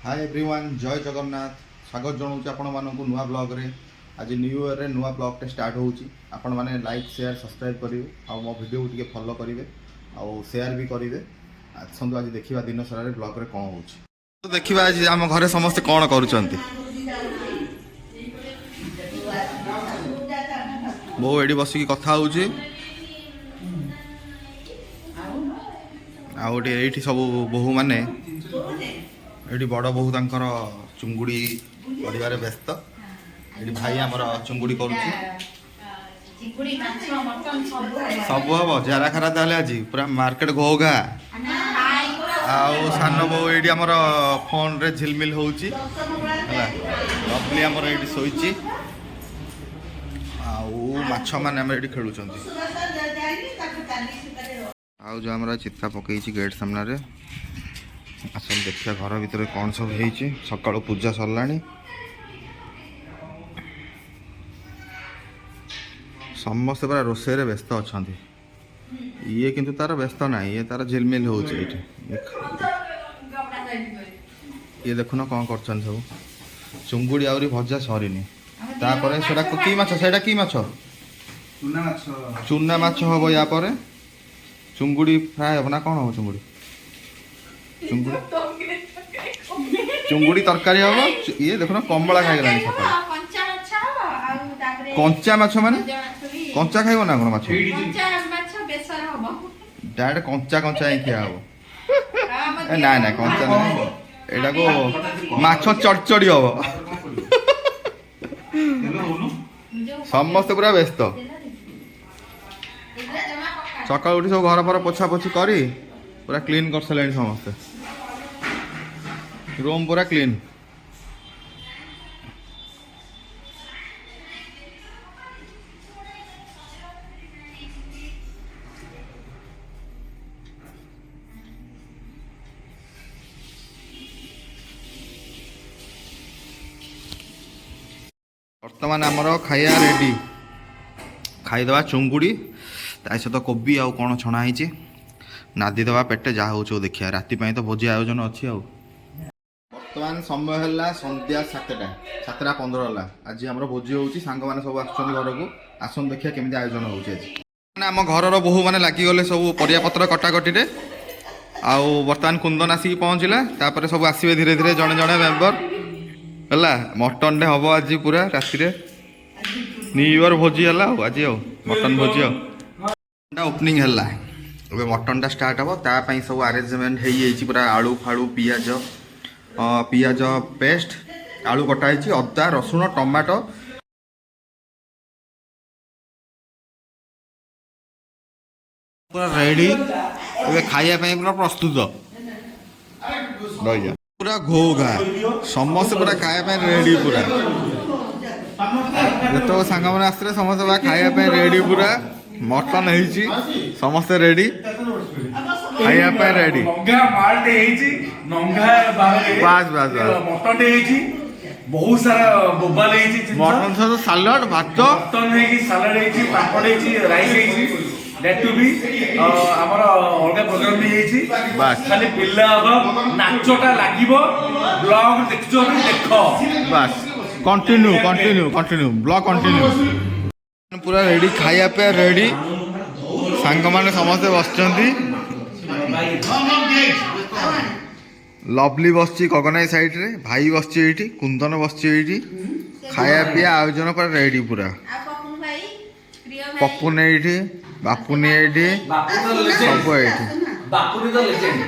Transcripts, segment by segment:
Hi everyone जय जगन्नाथ स्वागत जनाऊँ आपण मानक नुआ ब्लॉग रे आज न्यू ईयर रे नुआ ब्लॉग टे स्टार्ट होउची आपण माने लाइक शेयर सब्सक्राइब करिवे आ मो वीडियो को टिके फॉलो करिवे आ शेयर भी करिवे आछंदु आज देखिबा दिन सारा रे ब्लॉग रे कोन होउची तो देखिबा आज हम घरे समस्त कोन करूचंती बो एडी बसी की कथा होउची आ ओटे एठी सब बहु माने एठी बड़ बहु तांकर चुंगुड़ी परिवार व्यस्त एठी भाई हमर चुंगुड़ी करूची सब हम जरा खरा ताले आज पूरा मार्केट घोघा आउ सान बो एठी हमर फोन रे झिलमिल होउची हला लवली हमर एठी सोइची आउ माछ माने हमर एठी खेलुचंती आउ जो हमरा चित्ता पकईची गेट सामने रे आसन देखिया घर भीतर कौन सब है सकाळु पूजा सरलानी समस्त पूरा रोषे रे व्यस्त अच्छा ये किंतु तार व्यस्त ना ये तार झिलमिल हो ये देखुन कौन कर सब चुंगुड़ी आहरी भजा सरीनी तापर सेटा की माछ सेटा की माछ चूना माछ हम या पर चुंगुड़ी फ्राए हम ना कौन हम चुंगुड़ी चुंगुड़ी तरकारी हम ये देखो ना कमला खाईगला कंचा माछ माने कंचा खाइब ना कोन माछ डायरेक्ट कंचा कंचा ही खिया हम ना ना कंचा ना एटा को माछ चड़चड़ी हम समस्त पूरा व्यस्त सकाळ उठी सब घर पर पोछा पोछी करी पूरा क्लीन कर सारे समस्ते रूम पूरा क्लीन बर्तमान आमर खाया रेडी खाईदे चुंगुड़ी ता सहित कोबी आउ कौन छणा है नादी दवा पेटे जहाँ हो देखिए राति तो भोजी आयोजन अच्छी आउ बर्तमान समय है संध्या 7:15 है आज आम भोजी होची सांग माने सब आछन घर को आसन देखिए केमी आयोजन होम घर बहु मैंने लगिगले सब परियापत्र कटाकटी रे आउ बर्तमान कुंदन आसिक पहुँचला तापर सब आसवे धीरे धीरे जड़े जड़े मेम्बर है मटन टे हम आज पूरा राति न्यू ईयर भोजी है आज मटन भोजी ओपनिंग है अब मटन टा स्टार्ट हम तापाई सब आरेंजमेंट हो पूरा आलू फाड़ू पियाज पियाज पेस्ट आलू कटाई अदा रसुण टमाटो पूरा रेडी खाया पूरा प्रस्तुत पूरा घोघा समस्त पूरा खाया रेडी पूरा जो सांग मैंने आसते समस्त खाया रेडी पूरा मटन है समस्ते रेडी खाया रेडी बस बस बहुत सारा बोबाल मटन सहित सालाड भात मटन सालाड पापड़ राइस टू भी आमर अलग प्रोग्राम भी बस खाली पिला नाचटा लागिबो ब्लॉग देखछो देख बस continue continue continue blog continue पूरा रेडी खाया पे रेडी सांग माने समस्त बसचंती लवली बसची गगनाई साइड रे भाई बसची एठी कुंदन बसची एठी खाया पिया आयोजन पर रेडी पूरा पप्पू ने एठी बापू ने एठी सब एठी बापू तो लेजेंड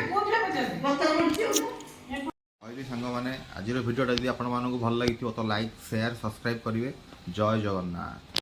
सांग माने आज वीडियोटा यदि आपण मानकु भल लागिथिबो तो लाइक शेयर सब्सक्राइब करिवे जय जगन्नाथ।